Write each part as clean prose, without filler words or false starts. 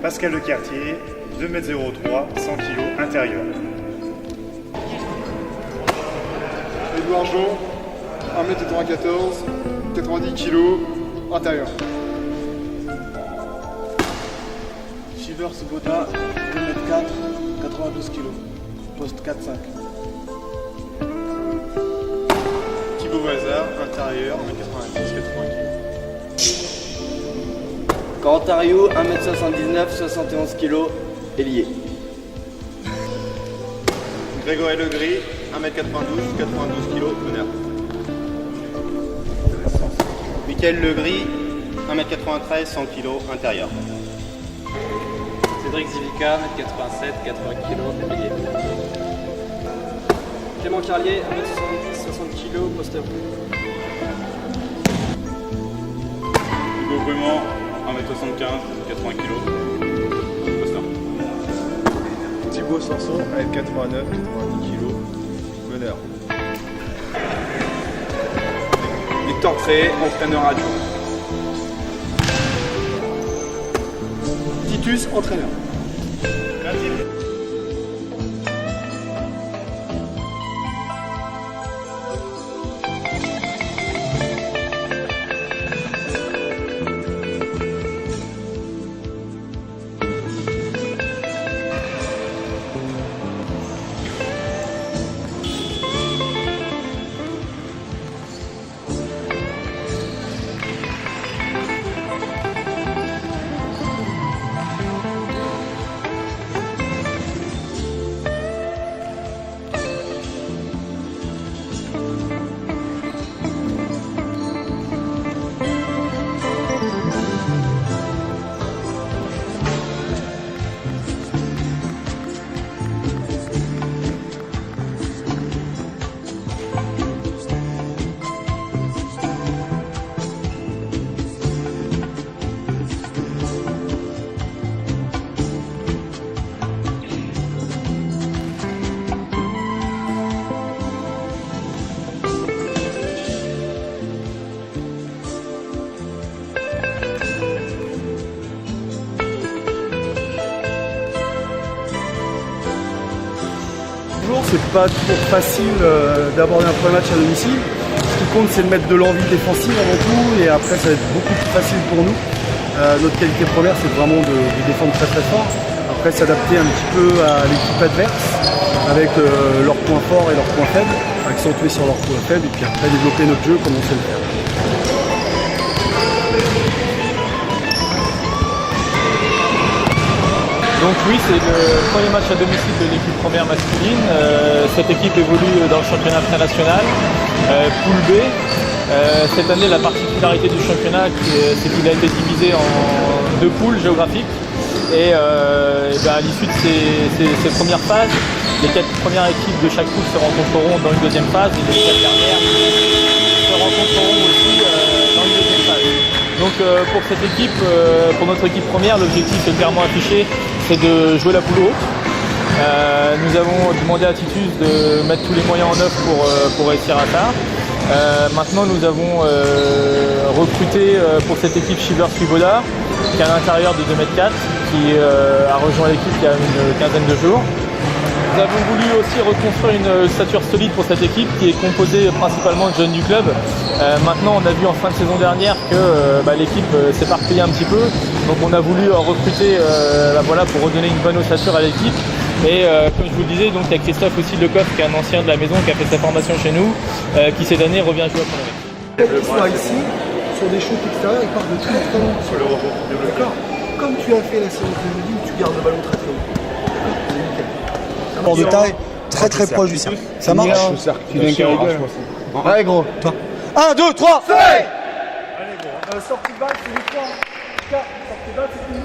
Pascal Lecartier, 2,03 m, 100 kg, intérieur. Edouard Jean, 1m94, 90 kg, intérieur. Shivers Boda, 2m4, 92 kg, poste 4-5. Thibaut Vazard, intérieur, 1m90, 80 kg. Corentin, 1m79, 71 kg, ailier. Grégory Legris, 1m92, 92 kg, meneur. Michael Legris, 1m93, 100 kg, intérieur. Cédric Zivica, 1m87, 80 kg, ailier. Clément Carlier, 1m70, 60 kg, poste à vous. Hugo Brumand, 1m75, 80 kg, poste 1. Thibaut Sanson, 1m89, 90 kg, meneur. Victor Tréhé, entraîneur adjoint. Titus, entraîneur. C'est pas toujours facile d'aborder un premier match à domicile. Ce qui compte, c'est de mettre de l'envie défensive avant tout, et après ça va être beaucoup plus facile pour nous. Notre qualité première, c'est vraiment de défendre très très fort. Après, s'adapter un petit peu à l'équipe adverse avec leurs points forts et leurs points faibles, accentuer sur leurs points faibles, et puis après développer notre jeu comme on sait le faire. Donc oui, c'est le premier match à domicile de l'équipe première masculine. Cette équipe évolue dans le championnat international, poule B. Cette année, la particularité du championnat, c'est qu'il a été divisé en deux poules géographiques. Et à l'issue de ces premières phases, les 4 premières équipes de chaque poule se rencontreront dans une deuxième phase, et les 4 dernières se rencontreront aussi dans une deuxième phase. Donc pour cette équipe, pour notre équipe première, l'objectif est clairement affiché, c'est de jouer la poule haute. Nous avons demandé à Titus de mettre tous les moyens en œuvre pour réussir à ça. Maintenant, nous avons recruté pour cette équipe Shivers Boda, qui est à l'intérieur de 2m4, qui a rejoint l'équipe il y a une quinzaine de jours. Nous avons voulu aussi reconstruire une stature solide pour cette équipe qui est composée principalement de jeunes du club. Maintenant, on a vu en fin de saison dernière que l'équipe s'est éparpillée un petit peu. Donc on a voulu recruter pour redonner une bonne ossature à l'équipe. Et comme je vous le disais, donc il y a Christophe aussi Lecoff, qui est un ancien de la maison, qui a fait sa formation chez nous, qui cette année revient jouer à Pont-l'Évêque. Qu'ils soient ici, sur des shoots extérieurs, ils partent de tout l'extérieur. Sur le rebond. D'accord. Comme tu as fait la séance de jeudi, où tu gardes le ballon très très haut. Hors de taille, très très proche du cercle. Ça marche. Allez gros, toi. 1, 2, 3, fais. Allez gros. Sortie de balle, c'est une fois. Sortie de balle, c'est une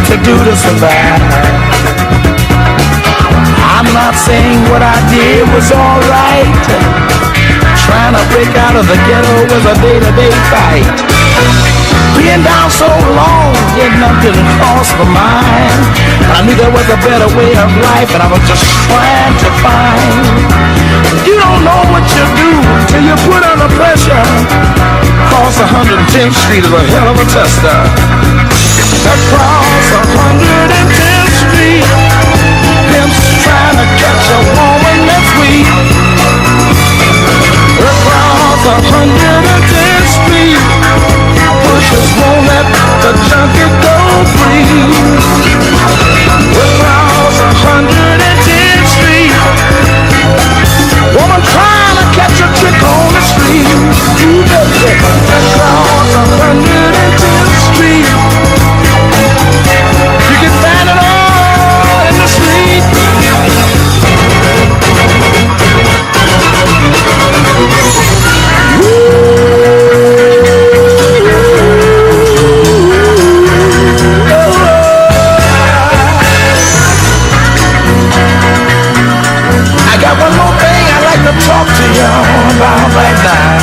to do to survive. I'm not saying what I did was alright. Trying to break out of the ghetto was a day-to-day fight. Being down so long, yet nothing crossed my mind. I knew there was a better way of life, and I was just trying to find. You don't know what you do till you put under pressure. Across 110th Street is a hell of a tester. Across 110th Street, pimps trying to catch a woman that's weak. Across 110th Street, pushers won't let the junkie go free. Across 110th Street, woman trying to catch a trick on the street. You bet it. Across 110th Street, you can find it all in the street. I got one more thing I'd like to talk to you about right now.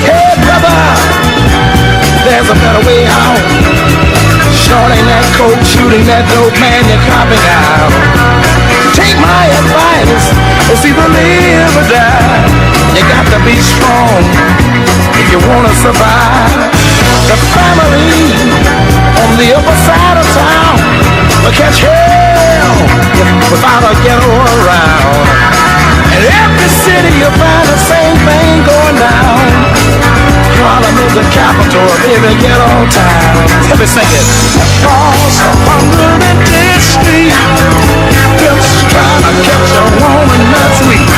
Hey brother, there's a better way out. Shorting that coke, shooting that dope, man, you're copping out. Take my advice, it's either live or die. You got to be strong if you wanna survive. The family on the upper side of town will catch hell without a ghetto around. In every city you'll find the same thing going down. Harlem is the capital of every ghetto town. Let me sing it. Across 110th Street, pimps trying to catch a woman that's weak.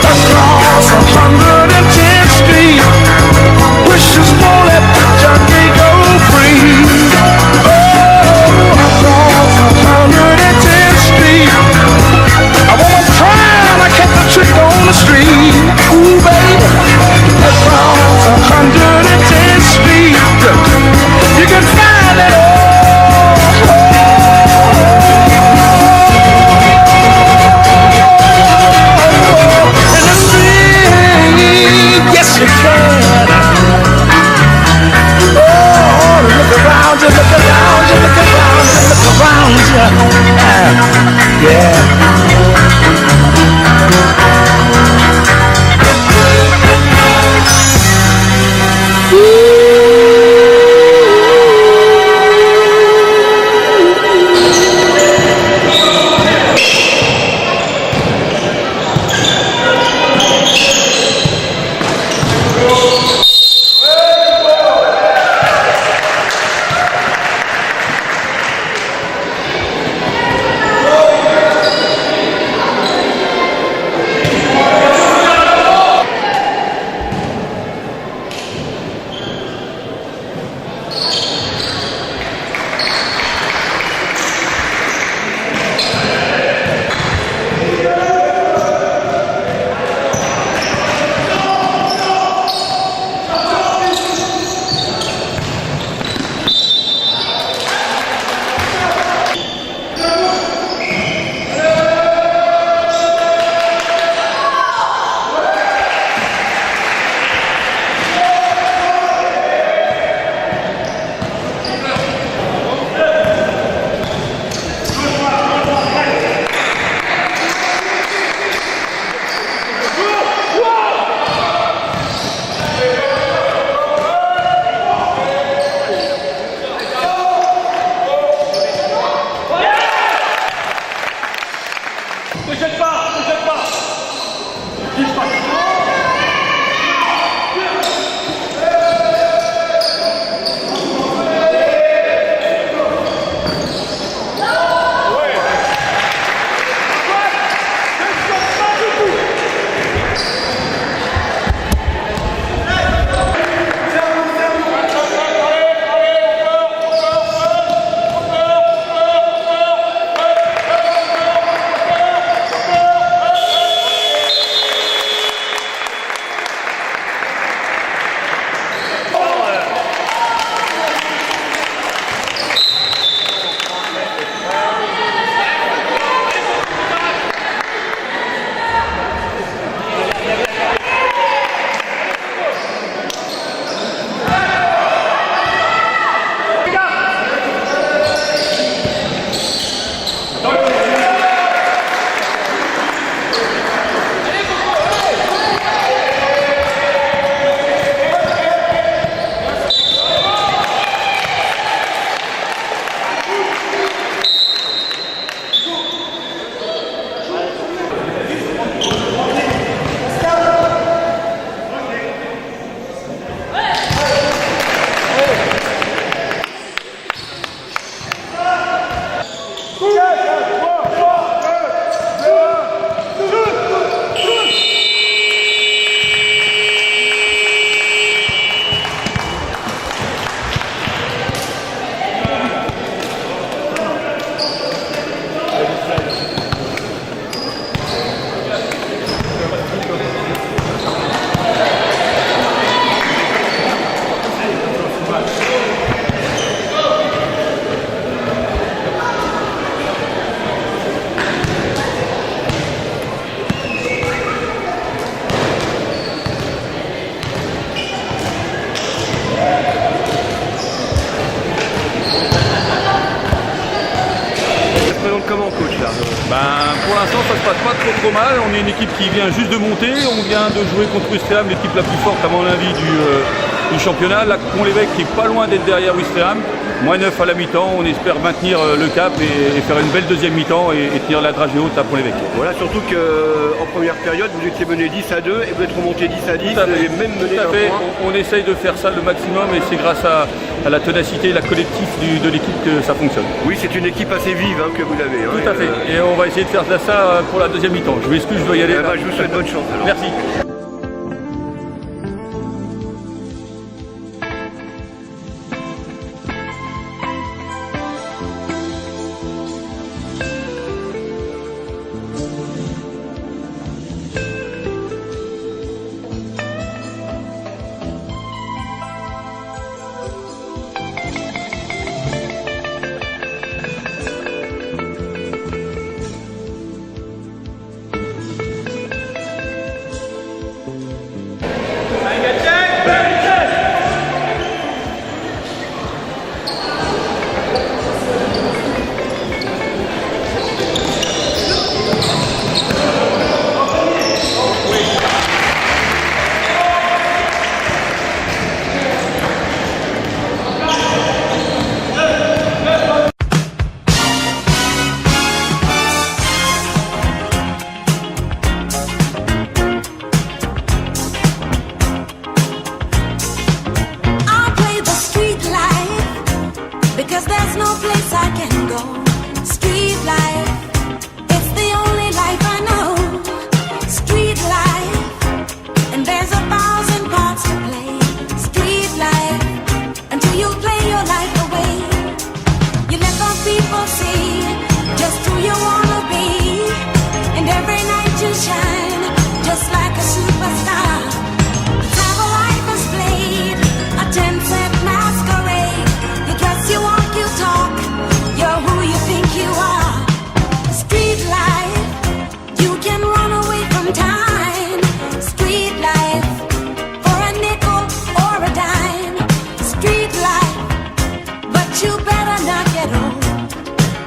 Across 110th Street, wishers won't let the junkie go free. Oh, across 110th Street, a woman trying to catch a trick on the street. Ooh, baby, across 110th Street, you can find it all. présente comment, coach là? Pour l'instant, ça se passe pas trop mal. On est une équipe qui vient juste de monter. On vient de jouer contre Ouistreham, l'équipe la plus forte à mon avis du championnat. Là, Pont-l'Évêque qui est pas loin d'être derrière Ouistreham. -9 à la mi-temps. On espère maintenir le cap et faire une belle deuxième mi-temps et tenir la dragée haute à Pont-l'Évêque. Voilà, surtout qu'en première période, vous étiez mené 10-2 et vous êtes remonté 10-10. Vous avez même mené un point. On essaye de faire ça le maximum et c'est grâce à la ténacité et la collectif de l'équipe que ça fonctionne. Oui, c'est une équipe assez vive que vous avez. Tout à fait. Et on va essayer de faire ça pour la deuxième mi-temps. Je m'excuse, je dois y aller. Je vous souhaite bonne chance alors. Merci.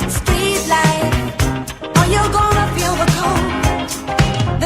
Street life, or you're gonna feel the cold.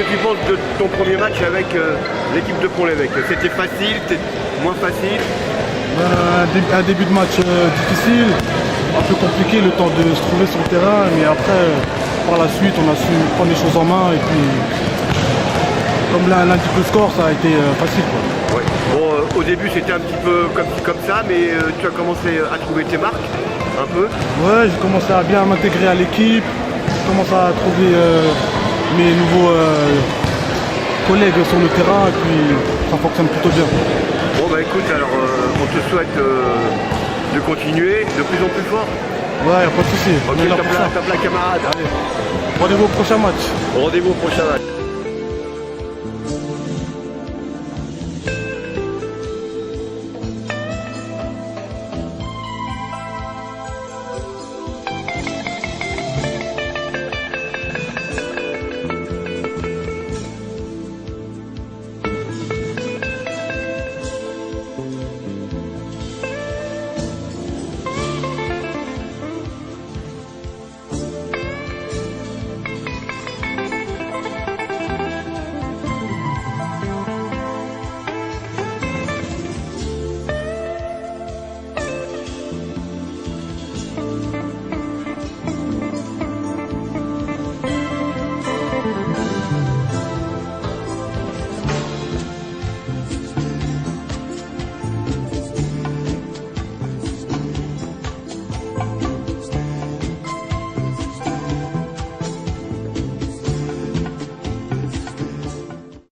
que tu penses de ton premier match avec l'équipe de Pont-l'Évêque? C'était facile, c'était moins facile? Un début de match difficile, un peu compliqué, le temps de se trouver sur le terrain, mais après, par la suite, on a su prendre les choses en main et puis, comme l'indique le score, ça a été facile, quoi. Ouais. Bon, au début, c'était un petit peu comme ça, mais tu as commencé à trouver tes marques, un peu? Ouais, j'ai commencé à bien m'intégrer à l'équipe, j'ai commencé à trouver mes nouveaux collègues sur le terrain et puis ça fonctionne plutôt bien. Bon bah écoute, alors on te souhaite de continuer de plus en plus fort. Ouais, pas de soucis. Ok, t'as plein camarades. Allez. Rendez-vous au prochain match. Rendez-vous au prochain match.